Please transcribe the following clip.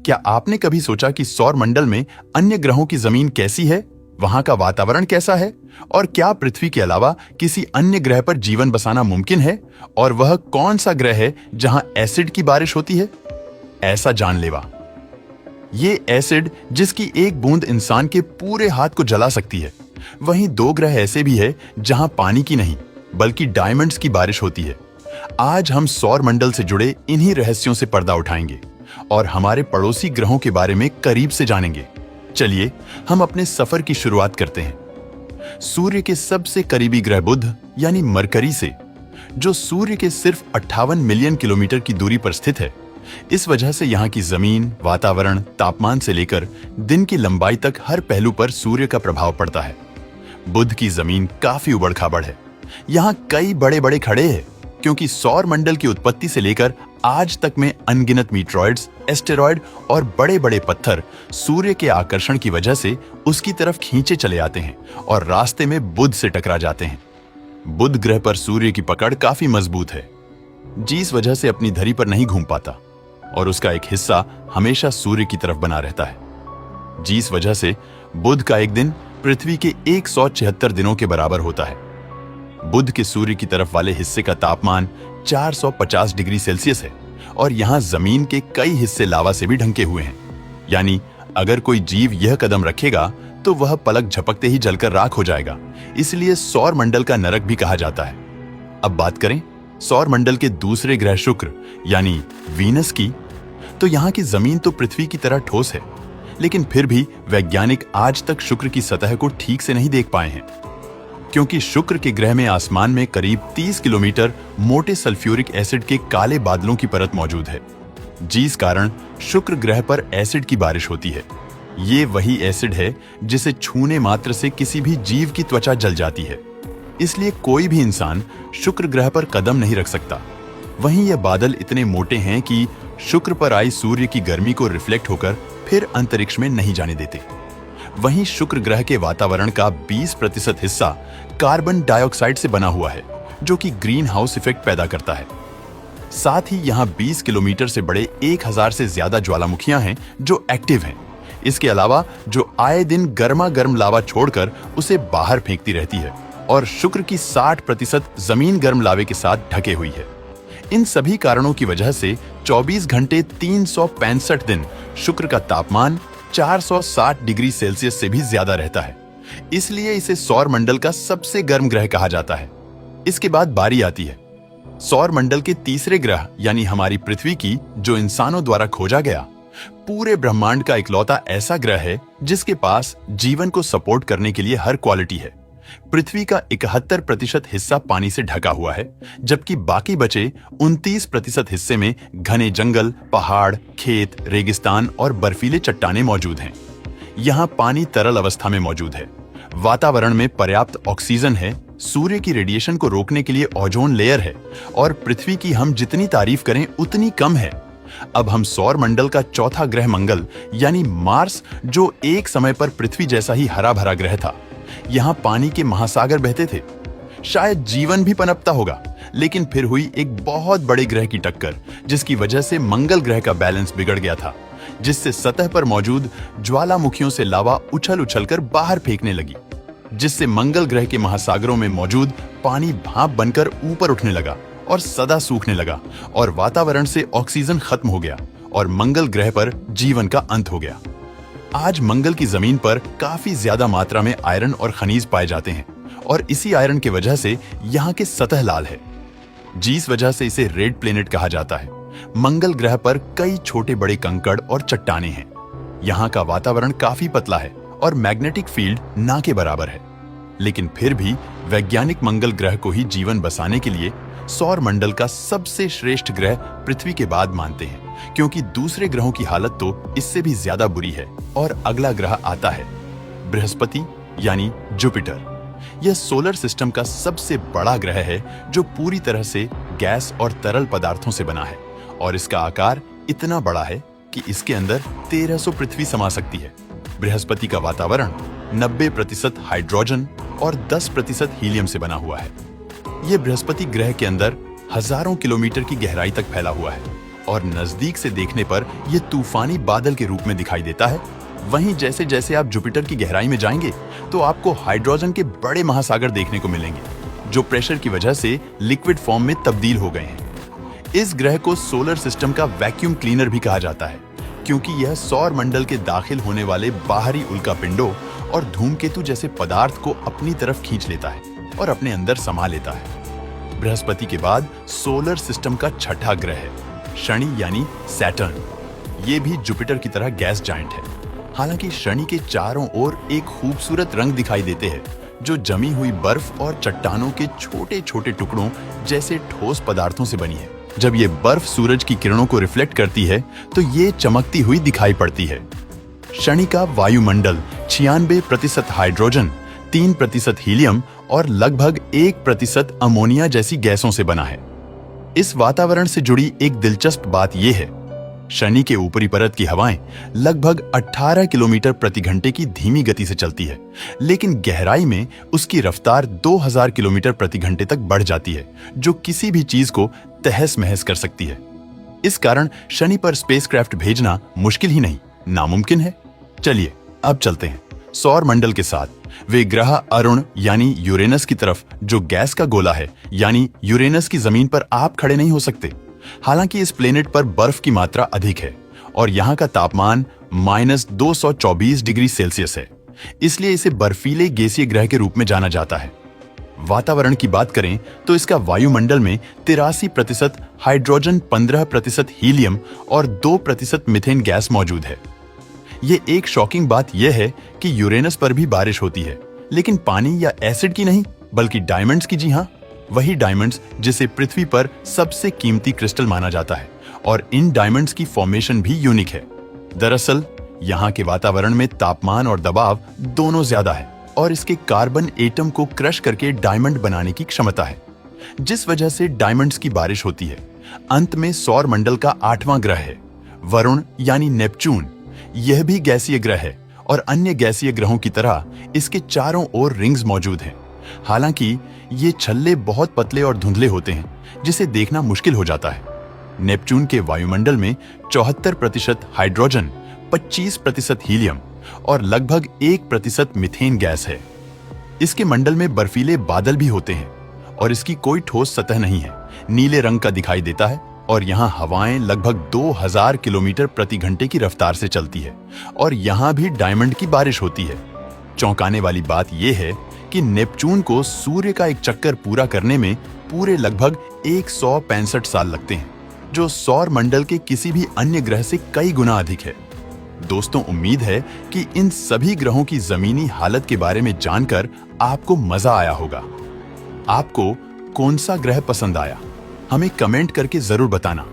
क्या आपने कभी सोचा कि सौर मंडल में अन्य ग्रहों की जमीन कैसी है, वहां का वातावरण कैसा है, और क्या पृथ्वी के अलावा किसी अन्य ग्रह पर जीवन बसाना मुमकिन है, और वह कौन सा ग्रह है जहां एसिड की बारिश होती है? ऐसा जानलेवा। ये एसिड जिसकी एक बूंद इंसान के पूरे हाथ को जला सकती है। वहीं दो ग्रह ऐसे भी है जहां पानी की नहीं बल्कि डायमंड्स की बारिश होती है। आज हम सौर मंडल से जुड़े इन्हीं रहस्यों से पर्दा उठाएंगे और हमारे पड़ोसी ग्रहों के बारे में करीब से जानेंगे। चलिए हम अपने सफर की शुरुआत करते हैं सूर्य के सबसे करीबी ग्रह बुध यानी मरकरी से, जो सूर्य के सिर्फ 58 मिलियन किलोमीटर की दूरी पर स्थित है। इस वजह से यहाँ की जमीन, वातावरण, तापमान से लेकर दिन की लंबाई तक हर पहलू पर सूर्य का प्रभाव पड़ता है। बुध की जमीन काफी उबड़-खाबड़ है। यहाँ कई बड़े-बड़े खड़े हैं क्योंकि सौर मंडल की उत्पत्ति से लेकर आज तक में अनगिनत मीटरॉइड्स, एस्टेरॉयड और बड़े-बड़े पत्थर सूर्य के आकर्षण की वजह से उसकी तरफ खींचे चले आते हैं और रास्ते में बुध से टकरा जाते हैं। बुध ग्रह पर सूर्य की पकड़ काफी मजबूत है, जिस वजह से अपनी धरी पर नहीं घूम पाता और उसका एक हिस्सा हमेशा सूर्य की तरफ बना रहता है। जिस वजह से बुध का एक दिन पृथ्वी के 176 दिनों के बराबर होता है। बुध के सूर्य की तरफ वाले हिस्से का तापमान 450 डिग्री सेल्सियस है और यहाँ जमीन के कई हिस्से लावा से भी ढंके हुए हैं। यानी अगर कोई जीव यह कदम रखेगा तो वह पलक झपकते ही जलकर राख हो जाएगा। इसलिए सौर मंडल का नरक भी कहा जाता है। अब बात करें सौर मंडल के दूसरे ग्रह शुक्र यानी वीनस की, तो यहाँ की जमीन तो पृथ्वी की तरह ठोस है, लेकिन फिर भी वैज्ञानिक आज तक शुक्र की सतह को ठीक से नहीं देख पाए हैं, क्योंकि शुक्र के ग्रह में आसमान में करीब 30 किलोमीटर मोटे सल्फ्यूरिक एसिड के काले बादलों की परत मौजूद है, जिस कारण शुक्र ग्रह पर एसिड की बारिश होती है। ये वही एसिड है जिसे छूने मात्र से किसी भी जीव की त्वचा जल जाती है। इसलिए कोई भी इंसान शुक्र ग्रह पर कदम नहीं रख सकता। वहीं ये बादल इतने मोटे हैं कि शुक्र पर आई सूर्य की गर्मी को रिफ्लेक्ट होकर फिर अंतरिक्ष में नहीं जाने देते। वहीं शुक्र ग्रह के वातावरण का 20% हिस्सा कार्बन डाइऑक्साइड से बना हुआ है, जो कि ग्रीन हाउस इफेक्ट पैदा करता है। साथ ही यहाँ 20 किलोमीटर से बड़े 1000 से ज्यादा ज्वालामुखियां हैं जो एक्टिव हैं। इसके अलावा जो आए दिन गर्मा गर्म लावा छोड़कर उसे बाहर फेंकती रहती है और शुक्र की 60% जमीन गर्म लावे के साथ ढके हुई है। इन सभी कारणों की वजह से 24 घंटे 365 दिन शुक्र का तापमान 460 डिग्री सेल्सियस से भी ज्यादा रहता है। इसलिए इसे सौर मंडल का सबसे गर्म ग्रह कहा जाता है। इसके बाद बारी आती है सौर मंडल के तीसरे ग्रह यानी हमारी पृथ्वी की, जो इंसानों द्वारा खोजा गया पूरे ब्रह्मांड का इकलौता ऐसा ग्रह है जिसके पास जीवन को सपोर्ट करने के लिए हर क्वालिटी है। पृथ्वी का 71% हिस्सा पानी से ढका हुआ है, जबकि बाकी बचे 29% हिस्से में घने जंगल, पहाड़, खेत, रेगिस्तान और बर्फीले चट्टानें मौजूद हैं। यहाँ पानी तरल अवस्था में मौजूद है, वातावरण में पर्याप्त ऑक्सीजन है, सूर्य की रेडिएशन को रोकने के लिए ओजोन लेयर है और पृथ्वी की हम जितनी तारीफ करें उतनी कम है। अब हम सौर मंडल का चौथा ग्रह मंगल यानी मार्स, जो एक समय पर पृथ्वी जैसा ही हरा भरा ग्रह था। यहाँ पानी के महासागर बहते थे, शायद जीवन भी पनपता होगा, लेकिन फिर हुई एक बहुत बड़े ग्रह की टक्कर, जिसकी वजह से मंगल ग्रह का बैलेंस बिगड़ गया था, जिससे सतह पर मौजूद ज्वालामुखियों से लावा उछल उछलकर बाहर फेंकने लगी, जिससे मंगल ग्रह के महासागरों में मौजूद पानी भाप बनकर ऊपर उठने लगा और सदा सूखने लगा और वातावरण से ऑक्सीजन खत्म हो गया और मंगल ग्रह पर जीवन का अंत हो गया। आज मंगल की जमीन पर काफी ज्यादा मात्रा में आयरन और खनिज पाए जाते हैं और इसी आयरन की वजह से यहाँ की सतह लाल है, जिस वजह से इसे रेड प्लेनेट कहा जाता है। मंगल ग्रह पर कई छोटे बड़े कंकड़ और चट्टानें हैं। यहाँ का वातावरण काफी पतला है और मैग्नेटिक फील्ड ना के बराबर है, लेकिन फिर भी वैज्ञानिक मंगल ग्रह को ही जीवन बसाने के लिए सौर मंडल का सबसे श्रेष्ठ ग्रह पृथ्वी के बाद मानते हैं, क्योंकि दूसरे ग्रहों की हालत तो इससे भी ज्यादा बुरी है। और अगला ग्रह आता है बृहस्पति यानी जुपिटर। यह सोलर सिस्टम का सबसे बड़ा ग्रह है, जो पूरी तरह से गैस और तरल पदार्थों से बना है और इसका आकार इतना बड़ा है कि इसके अंदर 1300 पृथ्वी समा सकती है। बृहस्पति का वातावरण 90% हाइड्रोजन और 10% हीलियम से बना हुआ है। यह बृहस्पति ग्रह के अंदर हजारों किलोमीटर की गहराई तक फैला हुआ है और नजदीक से देखने पर यह तूफानी बादल के रूप में दिखाई देता है। वहीं जैसे जैसे आप जुपिटर की गहराई में जाएंगे तो आपको हाइड्रोजन के बड़े महासागर देखने को मिलेंगे, जो प्रेशर की वजह से लिक्विड फॉर्म में तब्दील हो गए हैं। इस ग्रह को सोलर सिस्टम का वैक्यूम क्लीनर भी कहा जाता है, क्योंकि यह सौर मंडल के दाखिल होने वाले बाहरी उल्कापिंडों और धूमकेतु जैसे पदार्थ को अपनी तरफ खींच लेता है और अपने अंदर समा लेता है। बृहस्पति के बाद सोलर सिस्टम का छठा ग्रह है शनि यानी सैटर्न। ये भी जुपिटर की तरह गैस जायंट है। हालांकि शनि के चारों ओर एक खूबसूरत रंग दिखाई देते हैं, जो जमी हुई बर्फ और चट्टानों के छोटे छोटे टुकड़ों जैसे ठोस पदार्थों से बनी है। जब ये बर्फ सूरज की किरणों को रिफ्लेक्ट करती है तो ये चमकती हुई दिखाई पड़ती है। शनि का वायुमंडल 96% हाइड्रोजन, 3% हीलियम और लगभग 1% अमोनिया जैसी गैसों से बना है। इस वातावरण से जुड़ी एक दिलचस्प बात यह है, शनि के ऊपरी परत की हवाएं लगभग 18 किलोमीटर प्रति घंटे की धीमी गति से चलती है, लेकिन गहराई में उसकी रफ्तार 2000 किलोमीटर प्रति घंटे तक बढ़ जाती है, जो किसी भी चीज को तहस महस कर सकती है। इस कारण शनि पर स्पेसक्राफ्ट भेजना मुश्किल ही नहीं, नामुमकिन है। चलिए अब चलते हैं सौर मंडल के साथ वे ग्रह अरुण यानी यूरेनस की तरफ, जो गैस का गोला है, यानी यूरेनस की जमीन पर आप खड़े नहीं हो सकते। हालांकि इस प्लेनेट पर बर्फ की मात्रा अधिक है और यहाँ का तापमान -224 डिग्री सेल्सियस है, इसलिए इसे बर्फीले गैसीय ग्रह के रूप में जाना जाता है। वातावरण की बात करें तो इसका वायुमंडल में 83% हाइड्रोजन, 15% हीलियम और 2% मीथेन गैस मौजूद है। ये एक शॉकिंग बात यह है कि यूरेनस पर भी बारिश होती है, लेकिन पानी या एसिड की नहीं, बल्कि डायमंड्स की। जी हाँ, वही डायमंड्स जिसे पृथ्वी पर सबसे कीमती क्रिस्टल माना जाता है, और इन डायमंड्स की फॉर्मेशन भी यूनिक है। दरअसल यहाँ के वातावरण में तापमान और दबाव दोनों ज्यादा है और इसके कार्बन एटम को क्रश करके डायमंड बनाने की क्षमता है, जिस वजह से डायमंड्स की बारिश होती है। अंत में सौर मंडल का 8वां ग्रह है वरुण यानी नेपच्यून। यह भी गैसीय ग्रह है और अन्य गैसीय ग्रहों की तरह इसके चारों ओर रिंग्स मौजूद हैं। हालांकि ये छल्ले बहुत पतले और धुंधले होते हैं, जिसे देखना मुश्किल हो जाता है। नेपच्यून के वायुमंडल में 74% हाइड्रोजन, 25% हीलियम और लगभग 1% मीथेन गैस है। इसके मंडल में बर्फीले बादल भी होते हैं और इसकी कोई ठोस सतह नहीं है, नीले रंग का दिखाई देता है और यहाँ हवाएं लगभग 2000 किलोमीटर प्रति घंटे की रफ्तार से चलती है और यहाँ भी डायमंड की बारिश होती है। चौंकाने वाली बात यह है कि नेपच्यून को सूर्य का एक चक्कर पूरा करने में पूरे लगभग 165 साल लगते हैं, जो सौर मंडल के किसी भी अन्य ग्रह से कई गुना अधिक है। दोस्तों, उम्मीद है कि इन सभी ग्रहों की जमीनी हालत के बारे में जानकर आपको मजा आया होगा। आपको कौन सा ग्रह पसंद आया, हमें कमेंट करके जरूर बताना।